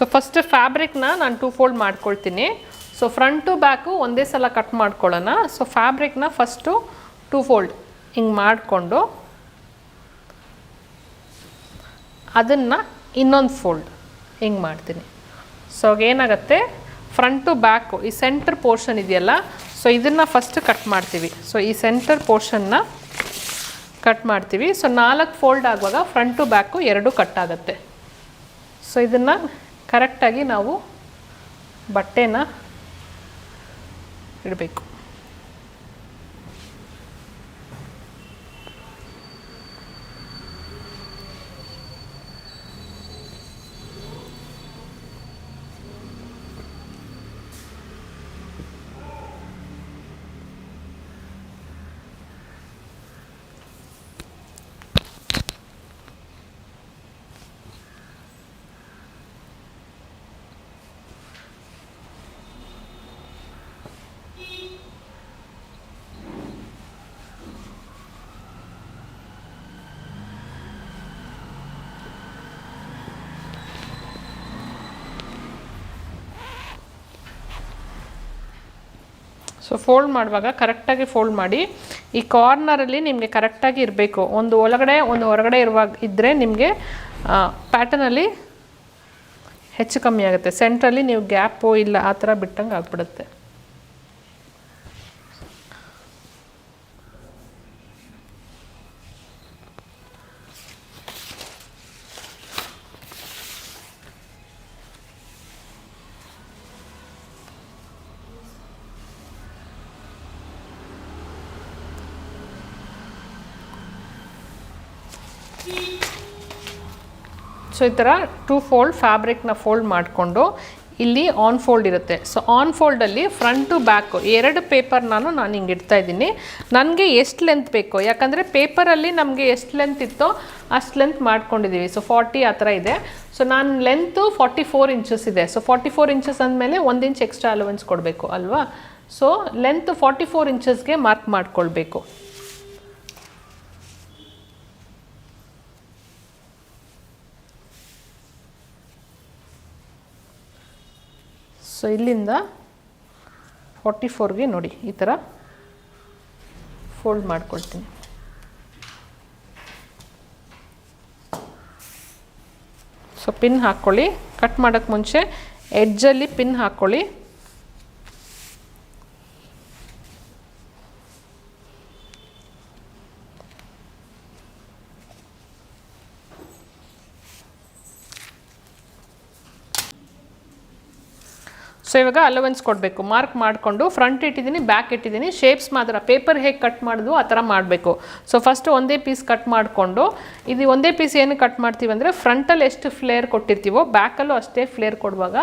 So first ಫ್ಯಾಬ್ರಿಕ್ನ ನಾನು 2 fold ಮಾಡ್ಕೊಳ್ತೀನಿ. So front back ಒಂದೇ ಸಲ ಕಟ್ ಮಾಡ್ಕೊಳ್ಳೋಣ. ಸೊ ಫ್ಯಾಬ್ರಿಕ್ನ ಫಸ್ಟು 2 ಫೋಲ್ಡ್ ಹಿಂಗೆ ಮಾಡಿಕೊಂಡು ಅದನ್ನು ಇನ್ನೊಂದು ಫೋಲ್ಡ್ ಹಿಂಗೆ ಮಾಡ್ತೀನಿ. ಸೊ ಏನಾಗುತ್ತೆ, ಫ್ರಂಟು ಬ್ಯಾಕು ಈ ಸೆಂಟರ್ ಪೋರ್ಷನ್ ಇದೆಯಲ್ಲ, ಸೊ ಇದನ್ನು ಫಸ್ಟ್ ಕಟ್ ಮಾಡ್ತೀವಿ. ಸೊ ಈ ಸೆಂಟರ್ ಪೋರ್ಷನ್ನ ಕಟ್ ಮಾಡ್ತೀವಿ. ಸೊ 4 ಫೋಲ್ಡ್ ಆಗುವಾಗ ಫ್ರಂಟು ಬ್ಯಾಕು 2 ಕಟ್ ಆಗುತ್ತೆ. ಸೊ ಇದನ್ನು ಕರೆಕ್ಟಾಗಿ ನಾವು ಬಟ್ಟೆನ ಇಡಬೇಕು. ಸೊ ಫೋಲ್ಡ್ ಮಾಡುವಾಗ ಕರೆಕ್ಟಾಗಿ ಫೋಲ್ಡ್ ಮಾಡಿ. ಈ ಕಾರ್ನರಲ್ಲಿ ನಿಮಗೆ ಕರೆಕ್ಟಾಗಿ ಇರಬೇಕು. ಒಂದು ಒಳಗಡೆ ಒಂದು ಹೊರಗಡೆ ಇದ್ದರೆ ನಿಮಗೆ ಪ್ಯಾಟರ್ನಲ್ಲಿ ಹೆಚ್ಚು ಕಮ್ಮಿ ಆಗುತ್ತೆ. ಸೆಂಟ್ರಲ್ಲಿ ನೀವು ಗ್ಯಾಪು ಇಲ್ಲ ಆ ಥರ ಬಿಟ್ಟಂಗೆ ಆಗ್ಬಿಡುತ್ತೆ. ಸೊ ಈ ಥರ 2 ಫೋಲ್ಡ್ ಫ್ಯಾಬ್ರಿಕ್ನ ಫೋಲ್ಡ್ ಮಾಡಿಕೊಂಡು ಇಲ್ಲಿ ಆನ್ ಫೋಲ್ಡ್ ಇರುತ್ತೆ. ಸೊ ಆನ್ ಫೋಲ್ಡಲ್ಲಿ ಫ್ರಂಟು ಬ್ಯಾಕು 2 ಪೇಪರ್ ನಾನು ಹಿಂಗೆ ಇಡ್ತಾ ಇದ್ದೀನಿ. ನನಗೆ ಎಷ್ಟು ಲೆಂತ್ ಬೇಕೋ, ಯಾಕಂದರೆ ಪೇಪರಲ್ಲಿ ನಮಗೆ ಎಷ್ಟು ಲೆಂತ್ ಇತ್ತೋ ಅಷ್ಟು ಲೆಂತ್ ಮಾಡ್ಕೊಂಡಿದ್ದೀವಿ. ಸೊ 40 ಆ ಥರ ಇದೆ. ಸೊ ನಾನು ಲೆಂತು 44 ಇಂಚಸ್ ಇದೆ. ಸೊ 44 ಇಂಚಸ್ ಅಂದಮೇಲೆ 1 ಇಂಚ್ ಎಕ್ಸ್ಟ್ರಾ ಅಲವೆನ್ಸ್ ಕೊಡಬೇಕು ಅಲ್ವಾ. ಸೊ ಲೆಂತ್ 44 ಇಂಚಸ್ಗೆ ಮಾರ್ಕ್ ಮಾಡ್ಕೊಳ್ಬೇಕು. ಸೊ ಇಲ್ಲಿಂದ 44ಗೆ ನೋಡಿ ಈ ಥರ ಫೋಲ್ಡ್ ಮಾಡ್ಕೊಳ್ತೀನಿ. ಸೊ ಪಿನ್ ಹಾಕ್ಕೊಳ್ಳಿ. ಕಟ್ ಮಾಡೋಕ್ಕೆ ಮುಂಚೆ ಎಡ್ಜಲ್ಲಿ ಪಿನ್ ಹಾಕ್ಕೊಳ್ಳಿ. ಸೊ ಇವಾಗ ಅಲವೆನ್ಸ್ ಕೊಡಬೇಕು. ಮಾರ್ಕ್ ಮಾಡಿಕೊಂಡು ಫ್ರಂಟ್ ಇಟ್ಟಿದ್ದೀನಿ, ಬ್ಯಾಕ್ ಇಟ್ಟಿದ್ದೀನಿ. ಶೇಪ್ಸ್ ಮಾತ್ರ ಪೇಪರ್ ಹೇಗೆ ಕಟ್ ಮಾಡೋದು ಆ ಥರ ಮಾಡಬೇಕು. ಸೊ ಫಸ್ಟ್ ಒಂದೇ ಪೀಸ್ ಕಟ್ ಮಾಡಿಕೊಂಡು, ಇದು ಒಂದೇ ಪೀಸ್ ಏನು ಕಟ್ ಮಾಡ್ತೀವಿ ಅಂದರೆ ಫ್ರಂಟಲ್ಲಿ ಎಷ್ಟು ಫ್ಲೇರ್ ಕೊಟ್ಟಿರ್ತೀವೋ ಬ್ಯಾಕಲ್ಲೂ ಅಷ್ಟೇ ಫ್ಲೇರ್ ಕೊಡುವಾಗ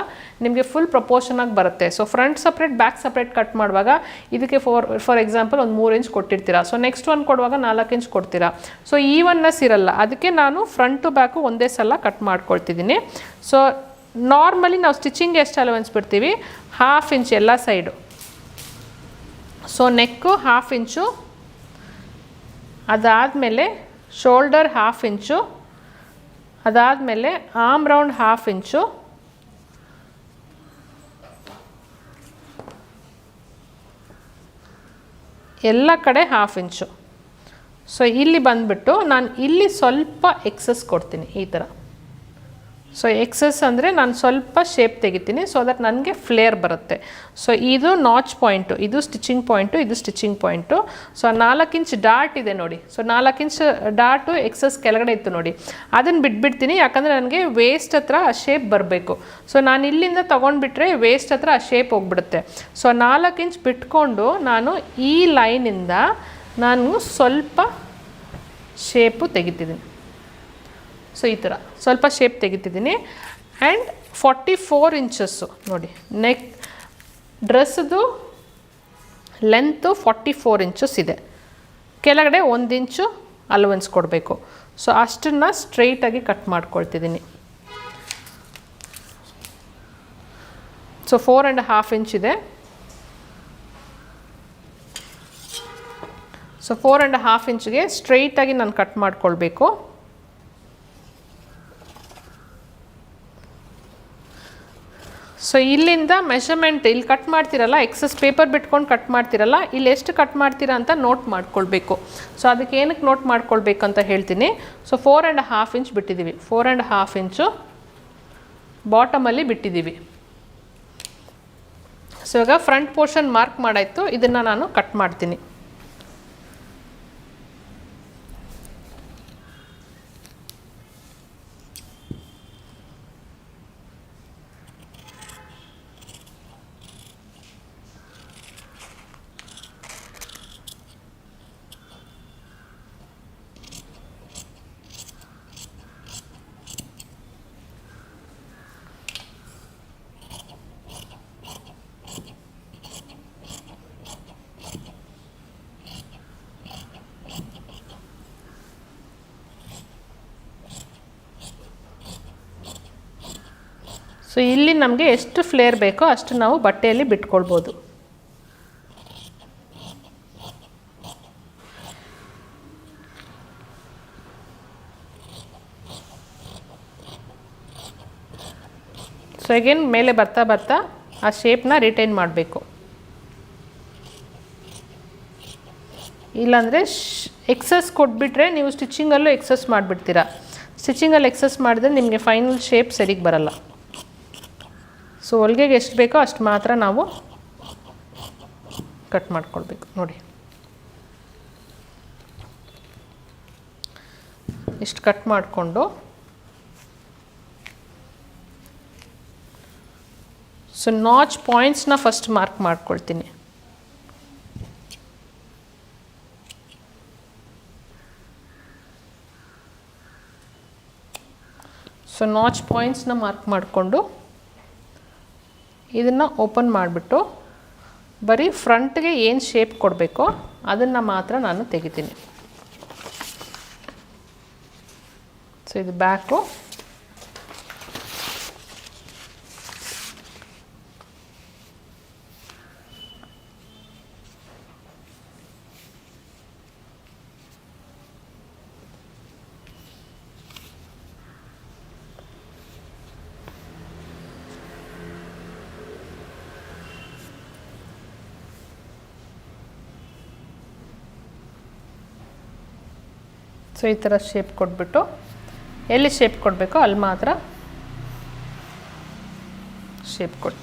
ನಿಮಗೆ ಫುಲ್ ಪ್ರಪೋರ್ಷನಾಗಿ ಬರುತ್ತೆ. So front separate back separate cut ಮಾಡುವಾಗ ಇದಕ್ಕೆ ಫಾರ್ ಎಕ್ಸಾಂಪಲ್ ಒಂದು 3 ಇಂಚ್ ಕೊಟ್ಟಿರ್ತೀರಾ. ಸೊ ನೆಕ್ಸ್ಟ್ ಒನ್ ಕೊಡುವಾಗ 4 ಇಂಚ್ ಕೊಡ್ತೀರಾ. ಸೊ ಈವನ್ನೆಸ್ ಇರಲ್ಲ, ಅದಕ್ಕೆ ನಾನು ಫ್ರಂಟು ಬ್ಯಾಕು ಒಂದೇ ಸಲ ಕಟ್ ಮಾಡ್ಕೊಳ್ತಿದ್ದೀನಿ. ಸೊ ನಾರ್ಮಲಿ ನಾವು ಸ್ಟಿಚಿಂಗ್ ಎಷ್ಟು ಅಲವೆನ್ಸ್ ಬಿಡ್ತೀವಿ, 1/2 ಇಂಚ್ ಎಲ್ಲ ಸೈಡು. ಸೊ ನೆಕ್ಕು 1/2 ಇಂಚು, ಅದಾದಮೇಲೆ ಶೋಲ್ಡರ್ 1/2 ಇಂಚು, ಅದಾದಮೇಲೆ ಆರ್ಮ್ ರೌಂಡ್ 1/2 ಇಂಚು, ಎಲ್ಲ ಕಡೆ 1/2 ಇಂಚು. ಸೊ ಇಲ್ಲಿ ಬಂದುಬಿಟ್ಟು ನಾನು ಇಲ್ಲಿ ಸ್ವಲ್ಪ ಎಕ್ಸಸ್ ಕೊಡ್ತೀನಿ ಈ ಥರ. ಸೊ ಎಕ್ಸಸ್ ಅಂದರೆ ನಾನು ಸ್ವಲ್ಪ ಶೇಪ್ ತೆಗಿತೀನಿ, ಸೊ ದಟ್ ನನಗೆ ಫ್ಲೇರ್ ಬರುತ್ತೆ. ಸೊ ಇದು ನಾಚ್ ಪಾಯಿಂಟು, ಇದು ಸ್ಟಿಚಿಂಗ್ ಪಾಯಿಂಟು, ಇದು stitching point. So 4 inch dot ಇದೆ ನೋಡಿ. ಸೊ 4 ಇಂಚ್ ಡಾಟು ಎಕ್ಸಸ್ ಕೆಳಗಡೆ ಇತ್ತು ನೋಡಿ, ಅದನ್ನು ಬಿಟ್ಬಿಡ್ತೀನಿ. ಯಾಕಂದರೆ ನನಗೆ ವೇಸ್ಟ್ ಹತ್ರ ಆ ಶೇಪ್ ಬರಬೇಕು. ಸೊ ನಾನು ಇಲ್ಲಿಂದ ತೊಗೊಂಡ್ಬಿಟ್ರೆ ವೇಸ್ಟ್ ಹತ್ರ ಆ ಶೇಪ್ ಹೋಗ್ಬಿಡುತ್ತೆ. ಸೊ 4 ಇಂಚ್ ಬಿಟ್ಕೊಂಡು ನಾನು ಈ ಲೈನಿಂದ ನಾನು ಸ್ವಲ್ಪ ಶೇಪು ತೆಗಿತಿದ್ದೀನಿ. ಸೊ ಈ ಥರ ಸ್ವಲ್ಪ ಶೇಪ್ ತೆಗಿತಿದ್ದೀನಿ. ಆ್ಯಂಡ್ 44 ಇಂಚಸ್ಸು ನೋಡಿ, ನೆಕ್ ಡ್ರೆಸ್ಸದು ಲೆಂತು 44 ಇಂಚಸ್ ಇದೆ. ಕೆಳಗಡೆ 1 ಇಂಚು ಅಲವೆನ್ಸ್ ಕೊಡಬೇಕು. ಸೊ ಅಷ್ಟನ್ನು ಸ್ಟ್ರೈಟಾಗಿ ಕಟ್ ಮಾಡ್ಕೊಳ್ತಿದ್ದೀನಿ. ಸೊ 4.5 ಇಂಚ್ ಇದೆ. ಸೊ 4.5 ಇಂಚ್ಗೆ ಸ್ಟ್ರೈಟಾಗಿ ನಾನು ಕಟ್ ಮಾಡ್ಕೊಳ್ಬೇಕು. ಸೊ ಇಲ್ಲಿಂದ ಮೆಷರ್ಮೆಂಟ್ ಇಲ್ಲಿ ಕಟ್ ಮಾಡ್ತಿರಲ್ಲ, ಎಕ್ಸಸ್ ಪೇಪರ್ ಬಿಟ್ಕೊಂಡು ಕಟ್ ಮಾಡ್ತಿರಲ್ಲ, ಇಲ್ಲಿ ಎಷ್ಟು ಕಟ್ ಮಾಡ್ತೀರಾ ಅಂತ ನೋಟ್ ಮಾಡ್ಕೊಳ್ಬೇಕು. ಸೊ ಅದಕ್ಕೆ ಏನಕ್ಕೆ ನೋಟ್ ಮಾಡ್ಕೊಳ್ಬೇಕು ಅಂತ ಹೇಳ್ತೀನಿ. ಸೊ 4.5 ಇಂಚ್ ಬಿಟ್ಟಿದ್ದೀವಿ, 4.5 ಇಂಚು ಬಾಟಮಲ್ಲಿ ಬಿಟ್ಟಿದ್ದೀವಿ. ಸೊ ಇವಾಗ ಫ್ರಂಟ್ ಪೋರ್ಷನ್ ಮಾರ್ಕ್ ಮಾಡಾಯಿತು, ಇದನ್ನು ನಾನು ಕಟ್ ಮಾಡ್ತೀನಿ. ಸೊ ಇಲ್ಲಿ ನಮಗೆ ಎಷ್ಟು ಫ್ಲೇರ್ ಬೇಕೋ ಅಷ್ಟು ನಾವು ಬಟ್ಟೆಯಲ್ಲಿ ಬಿಟ್ಕೊಳ್ಬೋದು. ಸೊ ಅಗೇನ್ ಮೇಲೆ ಬರ್ತಾ ಬರ್ತಾ ಆ ಶೇಪ್ನ ರಿಟೈನ್ ಮಾಡಬೇಕು. ಇಲ್ಲಾಂದರೆ ಎಕ್ಸಸ್ ಕೊಟ್ಬಿಟ್ರೆ ನೀವು ಸ್ಟಿಚಿಂಗಲ್ಲೂ ಎಕ್ಸಸ್ ಮಾಡಿಬಿಡ್ತೀರಾ. ಸ್ಟಿಚಿಂಗಲ್ಲಿ ಎಕ್ಸಸ್ ಮಾಡಿದ್ರೆ ನಿಮಗೆ ಫೈನಲ್ ಶೇಪ್ ಸರಿಗೆ ಬರಲ್ಲ. ಸೊ ಹೊಲಿಗೆಗೆ ಎಷ್ಟು ಬೇಕೋ ಅಷ್ಟು ಮಾತ್ರ ನಾವು ಕಟ್ ಮಾಡ್ಕೊಳ್ಬೇಕು. ನೋಡಿ ಇಷ್ಟು ಕಟ್ ಮಾಡಿಕೊಂಡು ಸೊ ನಾಚ್ ಪಾಯಿಂಟ್ಸ್ನ ಫಸ್ಟ್ ಮಾರ್ಕ್ ಮಾಡ್ಕೊಳ್ತೀನಿ. ಸೊ ನಾಚ್ ಪಾಯಿಂಟ್ಸ್ನ ಮಾರ್ಕ್ ಮಾಡಿಕೊಂಡು ಇದನ್ನು ಓಪನ್ ಮಾಡಿಬಿಟ್ಟು ಬರೀ ಫ್ರಂಟ್ಗೆ ಏನು ಶೇಪ್ ಕೊಡಬೇಕೋ ಅದನ್ನು ಮಾತ್ರ ನಾನು ತೆಗಿತೀನಿ. ಸೊ ಇದು ಬ್ಯಾಕು. ಸೊ ಈ ಥರ ಶೇಪ್ ಕೊಟ್ಬಿಟ್ಟು ಎಲ್ಲಿ ಶೇಪ್ ಕೊಡಬೇಕೋ ಅಲ್ಲಿ ಮಾತ್ರ ಶೇಪ್ ಕೊಡಿ.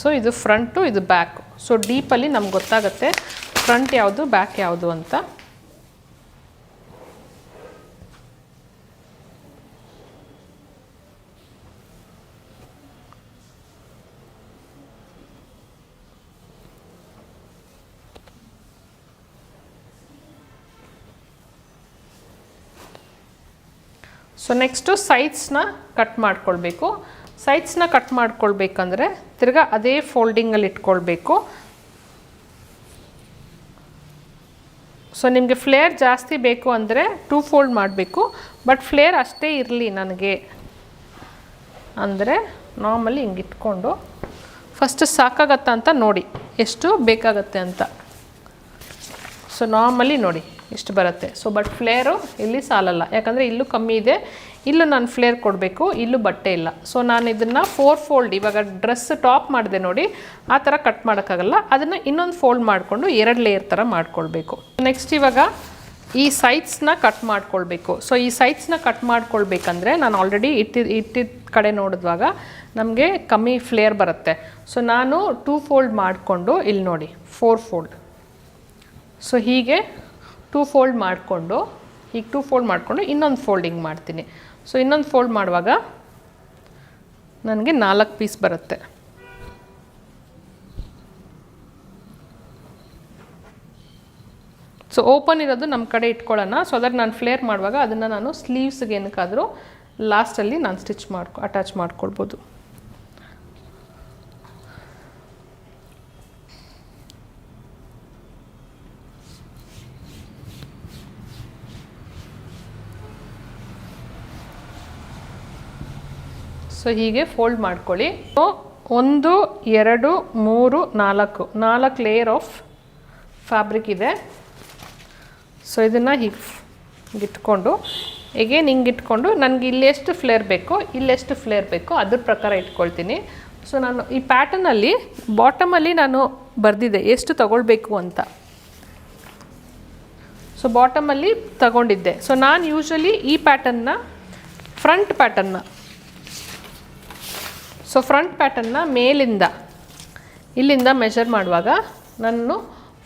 ಸೊ ಇದು ಫ್ರಂಟು, ಇದು ಬ್ಯಾಕು. ಸೊ ಡೀಪಲ್ಲಿ ನಮ್ಗೆ ಗೊತ್ತಾಗುತ್ತೆ ಫ್ರಂಟ್ ಯಾವುದು ಬ್ಯಾಕ್ ಯಾವುದು ಅಂತ. ಸೊ ನೆಕ್ಸ್ಟು ಸೈಡ್ಸ್ನ ಕಟ್ ಮಾಡ್ಕೊಳ್ಬೇಕು. ಸೈಡ್ಸ್ನ ಕಟ್ ಮಾಡ್ಕೊಳ್ಬೇಕಂದ್ರೆ ತಿರ್ಗಾ ಅದೇ ಫೋಲ್ಡಿಂಗಲ್ಲಿ ಇಟ್ಕೊಳ್ಬೇಕು. ಸೊ ನಿಮಗೆ ಫ್ಲೇರ್ ಜಾಸ್ತಿ ಬೇಕು ಅಂದರೆ 2 ಫೋಲ್ಡ್ ಮಾಡಬೇಕು. ಬಟ್ ಫ್ಲೇರ್ ಅಷ್ಟೇ ಇರಲಿ ನನಗೆ ಅಂದರೆ ನಾರ್ಮಲಿ ಹಿಂಗೆ ಇಟ್ಕೊಂಡು ಫಸ್ಟ್ ಸಾಕಾಗತ್ತಾ ಅಂತ ನೋಡಿ, ಎಷ್ಟು ಬೇಕಾಗತ್ತೆ ಅಂತ. ಸೊ ನಾರ್ಮಲಿ ನೋಡಿ ಇಷ್ಟು ಬರುತ್ತೆ. ಸೊ ಬಟ್ ಫ್ಲೇರು ಇಲ್ಲಿ ಸಾಲಲ್ಲ, ಯಾಕಂದರೆ ಇಲ್ಲೂ ಕಮ್ಮಿ ಇದೆ, ಇಲ್ಲೂ ನಾನು ಫ್ಲೇರ್ ಕೊಡಬೇಕು, ಇಲ್ಲೂ ಬಟ್ಟೆ ಇಲ್ಲ. ಸೊ ನಾನು ಇದನ್ನು 4 ಫೋಲ್ಡ್, ಇವಾಗ ಡ್ರೆಸ್ ಟಾಪ್ ಮಾಡಿದೆ ನೋಡಿ ಆ ಥರ ಕಟ್ ಮಾಡೋಕ್ಕಾಗಲ್ಲ, ಅದನ್ನು ಇನ್ನೊಂದು ಫೋಲ್ಡ್ ಮಾಡಿಕೊಂಡು 2 ಲೇಯರ್ ಥರ ಮಾಡ್ಕೊಳ್ಬೇಕು. ನೆಕ್ಸ್ಟ್ ಇವಾಗ ಈ ಸೈಡ್ಸ್ನ ಕಟ್ ಮಾಡ್ಕೊಳ್ಬೇಕು. ಸೊ ಈ ಸೈಡ್ಸ್ನ ಕಟ್ ಮಾಡ್ಕೊಳ್ಬೇಕಂದ್ರೆ ನಾನು ಆಲ್ರೆಡಿ ಇಟ್ಟಿದ್ದ ಕಡೆ ನೋಡಿದ್ವಾಗ ನಮಗೆ ಕಮ್ಮಿ ಫ್ಲೇರ್ ಬರುತ್ತೆ. ಸೊ ನಾನು 2 ಫೋಲ್ಡ್ ಮಾಡಿಕೊಂಡು ಇಲ್ಲಿ ನೋಡಿ 4 ಫೋಲ್ಡ್. ಸೊ ಹೀಗೆ 2 ಫೋಲ್ಡ್ ಮಾಡಿಕೊಂಡು ಹೀಗೆ 2 ಫೋಲ್ಡ್ ಮಾಡಿಕೊಂಡು ಇನ್ನೊಂದು ಫೋಲ್ಡಿಂಗ್ ಮಾಡ್ತೀನಿ. ಸೊ ಇನ್ನೊಂದು ಫೋಲ್ಡ್ ಮಾಡುವಾಗ ನನಗೆ 4 ಪೀಸ್ ಬರುತ್ತೆ. ಸೊ ಓಪನ್ ಇರೋದು ನಮ್ಮ ಕಡೆ ಇಟ್ಕೊಳ್ಳೋಣ. ಸೊ ಅದಕ್ಕೆ ನಾನು ಫ್ಲೇರ್ ಮಾಡುವಾಗ ಅದನ್ನು ನಾನು ಸ್ಲೀವ್ಸ್ಗೆ ಏನಕ್ಕಾದರೂ ಲಾಸ್ಟಲ್ಲಿ ನಾನು ಅಟ್ಯಾಚ್ ಮಾಡ್ಕೊಳ್ಬೋದು. ಸೊ ಹೀಗೆ ಫೋಲ್ಡ್ ಮಾಡ್ಕೊಳ್ಳಿ. 1 2 3 4 ಲೇಯರ್ ಆಫ್ ಫ್ಯಾಬ್ರಿಕ್ ಇದೆ. ಸೊ ಇದನ್ನು ಹೀಗೆ ಇಟ್ಕೊಂಡು ಎಗೇನ್ ಹಿಂಗೆ ಇಟ್ಕೊಂಡು ನನಗೆ ಇಲ್ಲೆಷ್ಟು ಫ್ಲೇರ್ ಬೇಕೋ ಅದ್ರ ಪ್ರಕಾರ ಇಟ್ಕೊಳ್ತೀನಿ. ಸೊ ನಾನು ಈ ಪ್ಯಾಟರ್ನಲ್ಲಿ ಬಾಟಮಲ್ಲಿ ನಾನು ಬರೆದಿದ್ದೆ ಎಷ್ಟು ತಗೊಳ್ಬೇಕು ಅಂತ. ಸೊ ಬಾಟಮಲ್ಲಿ ತಗೊಂಡಿದ್ದೆ. ಸೊ ನಾನು ಯೂಶ್ವಲಿ ಈ ಪ್ಯಾಟರ್ನ್ನ ಫ್ರಂಟ್ ಪ್ಯಾಟರ್ನ್ನ ಮೇಲಿಂದ ಇಲ್ಲಿಂದ ಮೆಷರ್ ಮಾಡುವಾಗ ನಾನು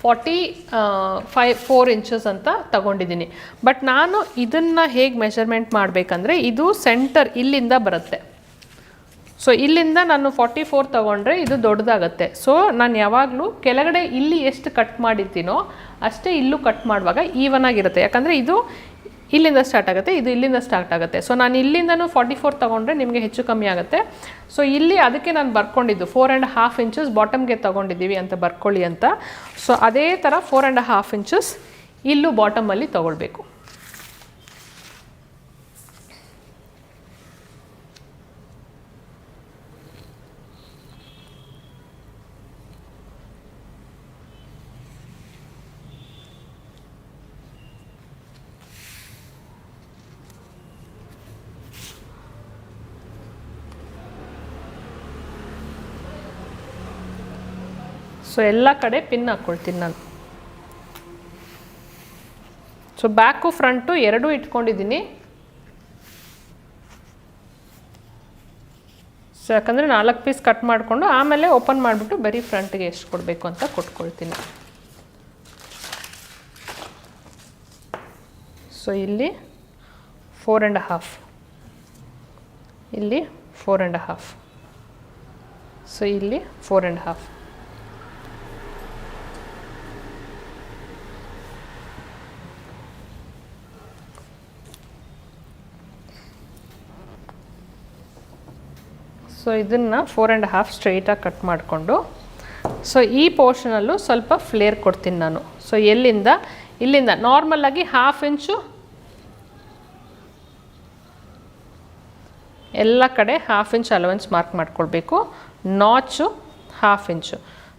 4 ಇಂಚಸ್ ಅಂತ ತಗೊಂಡಿದ್ದೀನಿ. ಬಟ್ ನಾನು ಇದನ್ನು ಹೇಗೆ ಮೆಷರ್ಮೆಂಟ್ ಮಾಡಬೇಕಂದ್ರೆ ಇದು ಸೆಂಟರ್ ಇಲ್ಲಿಂದ ಬರುತ್ತೆ. ಸೊ ಇಲ್ಲಿಂದ ನಾನು 44 ತಗೊಂಡ್ರೆ ಇದು ದೊಡ್ಡದಾಗತ್ತೆ. ಸೊ ನಾನು ಯಾವಾಗಲೂ ಕೆಳಗಡೆ ಇಲ್ಲಿ ಎಷ್ಟು ಕಟ್ ಮಾಡಿರ್ತೀನೋ ಅಷ್ಟೇ ಇಲ್ಲೂ ಕಟ್ ಮಾಡುವಾಗ ಈವನ್ ಆಗಿರುತ್ತೆ. ಯಾಕಂದರೆ ಇದು ಇಲ್ಲಿಂದ ಸ್ಟಾರ್ಟ್ ಆಗುತ್ತೆ, ಇದು ಇಲ್ಲಿಂದ ಸ್ಟಾರ್ಟ್ ಆಗುತ್ತೆ. ಸೊ ನಾನು ಇಲ್ಲಿಂದನೂ 44 ತೊಗೊಂಡ್ರೆ ನಿಮಗೆ ಹೆಚ್ಚು ಕಮ್ಮಿ ಆಗುತ್ತೆ. ಸೊ ಇಲ್ಲಿ ಅದಕ್ಕೆ ನಾನು ಬರ್ಕೊಂಡಿದ್ದು 4.5 ಇಂಚಸ್ ಬಾಟಮ್ಗೆ ತೊಗೊಂಡಿದ್ದೀವಿ ಅಂತ ಬರ್ಕೊಳ್ಳಿ ಅಂತ. ಸೊ ಅದೇ ಥರ 4.5 ಇಂಚಸ್ ಇಲ್ಲೂ ಬಾಟಮಲ್ಲಿ ತೊಗೊಳ್ಬೇಕು. ಸೊ ಎಲ್ಲ ಕಡೆ ಪಿನ್ ಹಾಕ್ಕೊಳ್ತೀನಿ ನಾನು. ಸೊ ಬ್ಯಾಕು ಫ್ರಂಟು ಎರಡೂ ಇಟ್ಕೊಂಡಿದ್ದೀನಿ. ಸೊ ಯಾಕಂದರೆ 4 ಪೀಸ್ ಕಟ್ ಮಾಡಿಕೊಂಡು ಆಮೇಲೆ ಓಪನ್ ಮಾಡಿಬಿಟ್ಟು ಬರೀ ಫ್ರಂಟ್ಗೆ ಎಷ್ಟು ಕೊಡಬೇಕು ಅಂತ ಕೊಟ್ಕೊಳ್ತೀನಿ. ಸೊ ಇಲ್ಲಿ 4.5, ಇಲ್ಲಿ 4.5, ಸೊ ಇಲ್ಲಿ 4.5. ಸೊ ಇದನ್ನು 4.5 ಸ್ಟ್ರೈಟಾಗಿ ಕಟ್ ಮಾಡಿಕೊಂಡು ಸೊ ಈ ಪೋರ್ಷನಲ್ಲೂ ಸ್ವಲ್ಪ ಫ್ಲೇರ್ ಕೊಡ್ತೀನಿ ನಾನು. ಸೊ ಇಲ್ಲಿಂದ ನಾರ್ಮಲಾಗಿ 1/2 ಇಂಚು ಎಲ್ಲ ಕಡೆ 1/2 ಇಂಚ್ ಅಲವೆನ್ಸ್ ಮಾರ್ಕ್ ಮಾಡ್ಕೊಳ್ಬೇಕು. ನಾಚು 1/2 ಇಂಚು.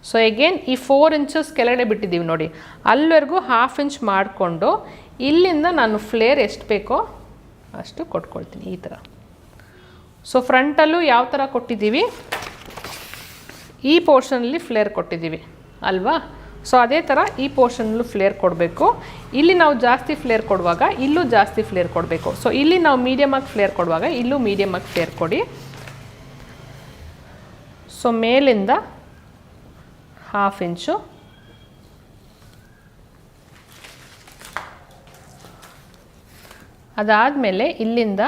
ಸೊ ಎಗೇನ್ ಈ 4 ಇಂಚಸ್ ಕೆಳಗಡೆ ಬಿಟ್ಟಿದ್ದೀವಿ ನೋಡಿ, ಅಲ್ಲಿವರೆಗೂ 1/2 ಇಂಚ್ ಮಾಡಿಕೊಂಡು ಇಲ್ಲಿಂದ ನಾನು ಫ್ಲೇರ್ ಎಷ್ಟು ಬೇಕೋ ಅಷ್ಟು ಕೊಟ್ಕೊಳ್ತೀನಿ ಈ ಥರ. ಸೊ ಫ್ರಂಟಲ್ಲೂ ಯಾವ ಥರ ಕೊಟ್ಟಿದ್ದೀವಿ, ಈ ಪೋರ್ಷನಲ್ಲಿ ಫ್ಲೇರ್ ಕೊಟ್ಟಿದ್ದೀವಿ ಅಲ್ವಾ. ಸೊ ಅದೇ ಥರ ಈ ಪೋರ್ಷನಲ್ಲೂ ಫ್ಲೇರ್ ಕೊಡಬೇಕು. ಇಲ್ಲಿ ನಾವು ಜಾಸ್ತಿ ಫ್ಲೇರ್ ಕೊಡುವಾಗ ಇಲ್ಲೂ ಜಾಸ್ತಿ ಫ್ಲೇರ್ ಕೊಡಬೇಕು. ಸೊ ಇಲ್ಲಿ ನಾವು ಮೀಡಿಯಮಾಗಿ ಫ್ಲೇರ್ ಕೊಡುವಾಗ ಇಲ್ಲೂ ಮೀಡಿಯಮಾಗಿ ಫ್ಲೇರ್ ಕೊಡಿ. ಸೊ ಮೇಲಿಂದ 1/2 ಇಂಚು, ಅದಾದಮೇಲೆ ಇಲ್ಲಿಂದ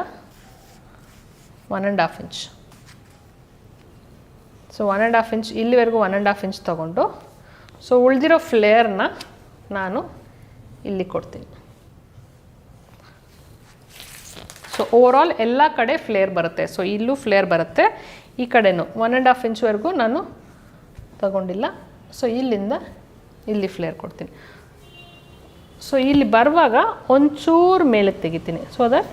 1.5 ಇಂಚ್. ಸೊ 1.5 ಇಂಚ್ ಇಲ್ಲಿವರೆಗೂ 1.5 ಇಂಚ್ ತೊಗೊಂಡು ಸೊ ಉಳಿದಿರೋ ಫ್ಲೇರ್ನ ನಾನು ಇಲ್ಲಿ ಕೊಡ್ತೀನಿ. ಸೊ ಓವರಾಲ್ ಎಲ್ಲ ಕಡೆ ಫ್ಲೇರ್ ಬರುತ್ತೆ. ಸೊ ಇಲ್ಲೂ ಫ್ಲೇರ್ ಬರುತ್ತೆ, ಈ ಕಡೆನೂ 1.5 ಇಂಚ್ವರೆಗೂ ನಾನು ತಗೊಂಡಿಲ್ಲ. ಸೊ ಇಲ್ಲಿಂದ ಇಲ್ಲಿ ಫ್ಲೇರ್ ಕೊಡ್ತೀನಿ. ಸೊ ಇಲ್ಲಿ ಬರುವಾಗ ಒಂಚೂರು ಮೇಲಕ್ಕೆ ತೆಗಿತೀನಿ. ಸೊ ದಟ್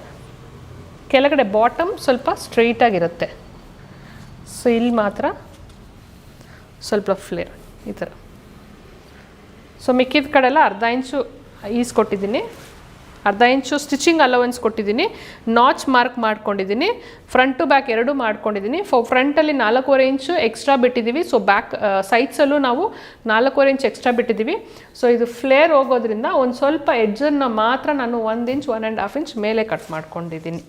ಕೆಳಗಡೆ ಬಾಟಮ್ ಸ್ವಲ್ಪ ಸ್ಟ್ರೈಟಾಗಿರುತ್ತೆ. ಸೊ ಇಲ್ಲಿ ಮಾತ್ರ ಸ್ವಲ್ಪ ಫ್ಲೇರ್ ಈ ಥರ. ಸೊ ಮಿಕ್ಕಿದ ಕಡೆಲ್ಲ 1/2 ಇಂಚು ಈಸ್ ಕೊಟ್ಟಿದ್ದೀನಿ, 1/2 ಇಂಚು ಸ್ಟಿಚಿಂಗ್ ಅಲವೆನ್ಸ್ ಕೊಟ್ಟಿದ್ದೀನಿ, ನಾಚ್ ಮಾರ್ಕ್ ಮಾಡ್ಕೊಂಡಿದ್ದೀನಿ, ಫ್ರಂಟ್ ಟು ಬ್ಯಾಕ್ ಎರಡೂ ಮಾಡ್ಕೊಂಡಿದ್ದೀನಿ. ಫ್ರಂಟಲ್ಲಿ 4.25 ಇಂಚು ಎಕ್ಸ್ಟ್ರಾ ಬಿಟ್ಟಿದ್ದೀವಿ. ಸೊ ಬ್ಯಾಕ್ ಸೈಡ್ಸಲ್ಲೂ ನಾವು 4.25 ಇಂಚ್ ಎಕ್ಸ್ಟ್ರಾ ಬಿಟ್ಟಿದ್ದೀವಿ. ಸೊ ಇದು ಫ್ಲೇರ್ ಹೋಗೋದ್ರಿಂದ ಒಂದು ಸ್ವಲ್ಪ ಎಡ್ಜನ್ನು ಮಾತ್ರ ನಾನು 1 ಇಂಚ್ 1.5 ಇಂಚ್ ಮೇಲೆ ಕಟ್ ಮಾಡ್ಕೊಂಡಿದ್ದೀನಿ.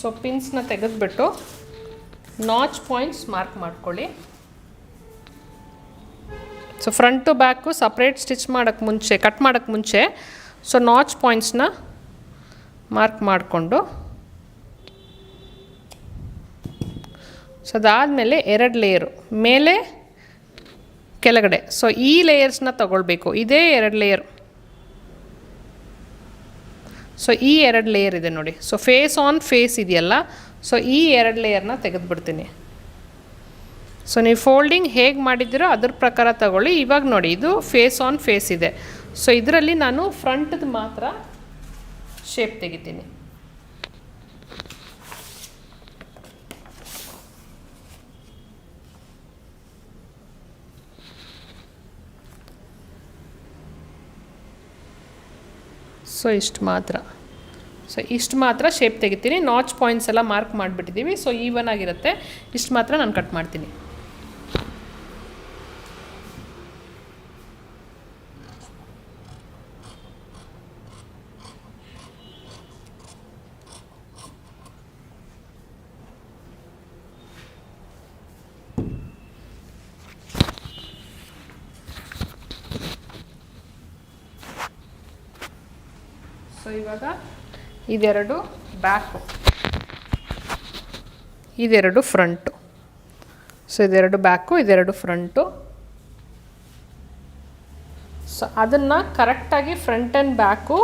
ಸೊ ಪಿನ್ಸ್ನ ತೆಗೆದುಬಿಟ್ಟು ನಾಚ್ ಪಾಯಿಂಟ್ಸ್ ಮಾರ್ಕ್ ಮಾಡ್ಕೊಳ್ಳಿ. So front to back separate stitch ಮಾಡೋಕ್ಕೆ ಮುಂಚೆ, ಕಟ್ ಮಾಡೋಕ್ಕೆ ಮುಂಚೆ ಸೊ ನಾಚ್ ಪಾಯಿಂಟ್ಸ್ನ ಮಾರ್ಕ್ ಮಾಡಿಕೊಂಡು, ಸೊ ಅದಾದಮೇಲೆ 2 ಲೇಯರು ಮೇಲೆ ಕೆಳಗಡೆ. ಸೊ ಈ ಲೇಯರ್ಸ್ನ ತಗೊಳ್ಬೇಕು, ಇದೇ 2 ಲೇಯರ್. ಸೊ ಈ 2 ಲೇಯರ್ ಇದೆ ನೋಡಿ. ಸೊ ಫೇಸ್ ಆನ್ ಫೇಸ್ ಇದೆಯಲ್ಲ, ಸೊ ಈ 2 ಲೇಯರ್ನ ತೆಗೆದುಬಿಡ್ತೀನಿ. ಸೊ ನೀವು ಫೋಲ್ಡಿಂಗ್ ಹೇಗೆ ಮಾಡಿದ್ದೀರೋ ಅದ್ರ ಪ್ರಕಾರ ತಗೊಳ್ಳಿ. ಇವಾಗ ನೋಡಿ, ಇದು ಫೇಸ್ ಆನ್ ಫೇಸ್ ಇದೆ. ಸೊ ಇದರಲ್ಲಿ ನಾನು ಫ್ರಂಟ್ದು ಮಾತ್ರ ಶೇಪ್ ತೆಗಿತೀನಿ. ಸೊ ಇಷ್ಟು ಮಾತ್ರ ಶೇಪ್ ತೆಗಿತೀನಿ. ನಾಚ್ ಪಾಯಿಂಟ್ಸ್ ಎಲ್ಲ ಮಾರ್ಕ್ ಮಾಡಿಬಿಟ್ಟಿದ್ದೀವಿ. ಸೊ ಈವನ್ ಆಗಿರುತ್ತೆ. ಇಷ್ಟು ಮಾತ್ರ ನಾನು ಕಟ್ ಮಾಡ್ತೀನಿ. ಸೊ ಇವಾಗ ಇದೆರಡು ಬ್ಯಾಕು, ಇದೆರಡು ಫ್ರಂಟು. ಸೊ ಇದೆರಡು ಬ್ಯಾಕು, ಇದೆರಡು ಫ್ರಂಟು. ಸೊ ಅದನ್ನು ಕರೆಕ್ಟಾಗಿ ಫ್ರಂಟ್ ಆ್ಯಂಡ್ ಬ್ಯಾಕು,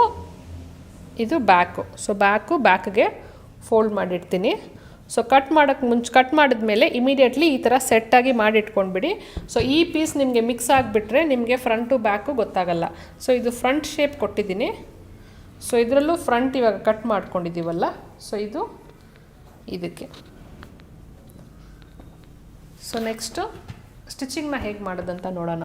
ಇದು ಬ್ಯಾಕು. ಸೊ ಬ್ಯಾಕ್ಗೆ ಫೋಲ್ಡ್ ಮಾಡಿಡ್ತೀನಿ. ಸೊ ಕಟ್ ಮಾಡಿದ್ಮೇಲೆ ಇಮಿಡಿಯೇಟ್ಲಿ ಈ ಥರ ಸೆಟ್ಟಾಗಿ ಮಾಡಿಟ್ಕೊಂಡ್ಬಿಡಿ. ಸೊ ಈ ಪೀಸ್ ನಿಮಗೆ ಮಿಕ್ಸ್ ಆಗಿಬಿಟ್ರೆ ನಿಮಗೆ ಫ್ರಂಟು ಬ್ಯಾಕು ಗೊತ್ತಾಗಲ್ಲ. ಸೊ ಇದು ಫ್ರಂಟ್ ಶೇಪ್ ಕೊಟ್ಟಿದ್ದೀನಿ. ಸೊ ಇದರಲ್ಲೂ ಫ್ರಂಟ್ ಇವಾಗ ಕಟ್ ಮಾಡ್ಕೊಂಡಿದ್ದೀವಲ್ಲ, ಸೊ ಇದು ಇದಕ್ಕೆ. ಸೊ ನೆಕ್ಸ್ಟು ಸ್ಟಿಚಿಂಗ್ನ ಹೇಗೆ ಮಾಡೋದಂತ ನೋಡೋಣ.